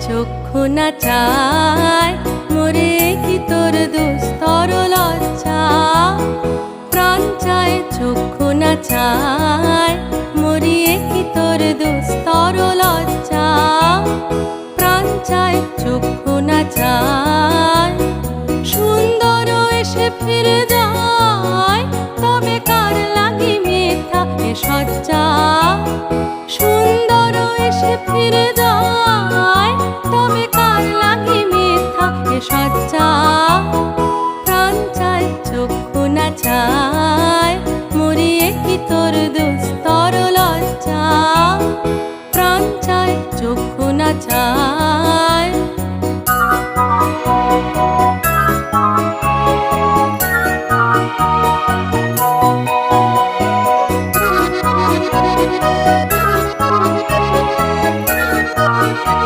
চক্ষু না চায় মোরে কি তোর দুস্তর লজ্জা প্রাণ চায় চক্ষু না চায় মরিয়ে কি তোর দুস্তর লজ্জা প্রাণ চায় চক্ষু না চায় সুন্দর এসে ফিরে যায় তবে কার লাগি মিথ্যা এ সজ্জা সুন্দর এসে ফিরে যায় তবে কার লাগি মিথ্যা এ সজ্জা প্রাণ চায় চক্ষু না চায় মরিয়ে কি তোর দুস্তর লজ্জা প্রাণ চায় চক্ষু না চায়।